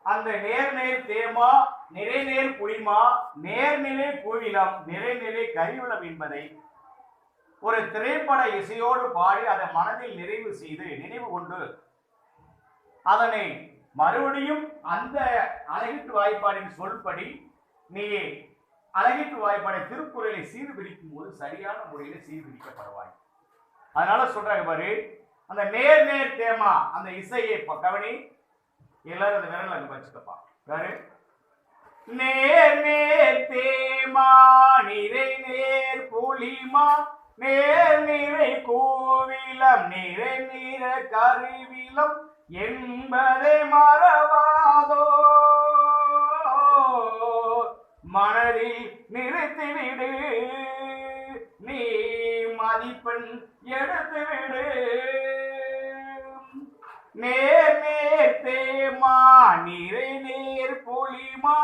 அந்த நேர்நேர் தேமா நிறைநேர் புளிமா நேர்நிலை கோவிலம் நிறைநிலை கரிவலம் என்பதை ஒரு திரைப்பட இசையோடு பாடி அதை மனதில் நிறைவு செய்து நினைவு கொண்டு அதனை மறுபடியும் அந்த அழகிட்டு வாய்ப்பாடின் சொல்படி நீ அழகிட்டு வாய்ப்பாடை திருக்குறளை சீர்பிரிக்கும் போது சரியான முறையில் சீர்பிரிக்கப்படுவாய். அதனால சொல்றாங்க பாரு, அந்த நேர் நேர் தேமா அந்த இசையை கவனி, எல்லாரும் அந்த விரல் அங்க வச்சுக்கப்பா. பாரு, நேர் நேர் தேமா நிறை நேர் புலிமா நேர் நிறை கோவிலம் நிறை நிற கருவிலம் என்பதை மறவாதோ, மனதில் நிறுத்திவிடு, நீ மதிப்பெண் எடுத்துவிடு. நேர் நேர் தேமா நிறை நேர் புலிமா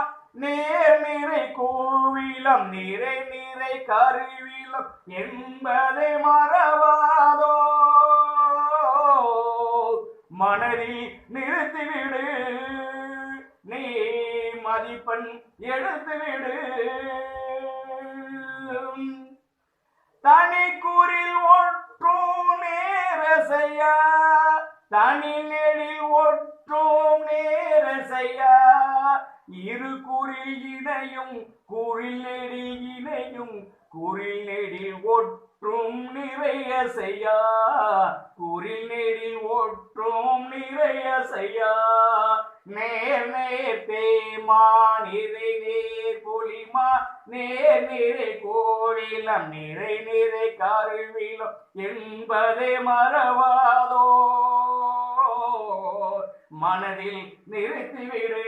நேர் நிறை கோவிலம் நிறை நிறை கருவிலம் என்பதை மறவாதோ, மனதில் நிறுத்திவிடு, நீ மதிப்பெண் எடுத்துவிடு. தனி குறில் ஒற்றும் நேரசையா தனி நெடில் ஒற்றும் நேரசையா இரு குறில் இணையும் குறில் நெடில் இணையும் குறில் நெடில் ஒற்றும் நிறைய செய்யா குறில் நெடில் ஒற்றும் நிறைய செய்யா நேர் நேர் தேமா நிறை நேர் புலிமா நேர் நிறை கோவிலம் நிறை நிறை கருவிலம் என்பதை மறவாதோ, மனதில் நிறுத்திவிடு,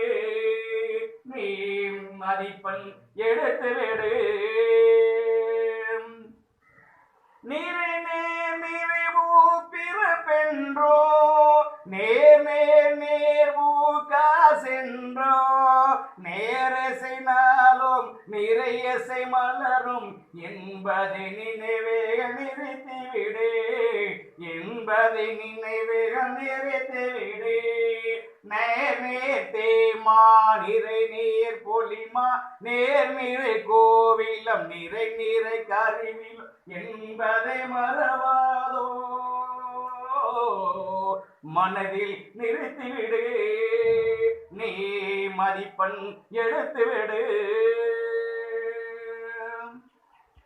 நீ மதிப்பெண் எடுத்துவிடு. நிறை நேர் நிறைவு பிறப்பென்றோ நேர் நேர் நேர்வு காசென்றோ நேரசை நாளும் நிறையசை மலரும் என்பதை நினைவே நிறுத்திவிடு, என்பதை நினைவே நிறுத்திவிடு. நேர் நேர் தேமா நிறை நேர் பொலிமா நேர் நிறை கோவிலம் நிறை நிறை கருவிலம் என்பதை மறவாதோ, மனதில் நிறுத்திவிடு, நீ மதிப்பெண் எடுத்துவிடு.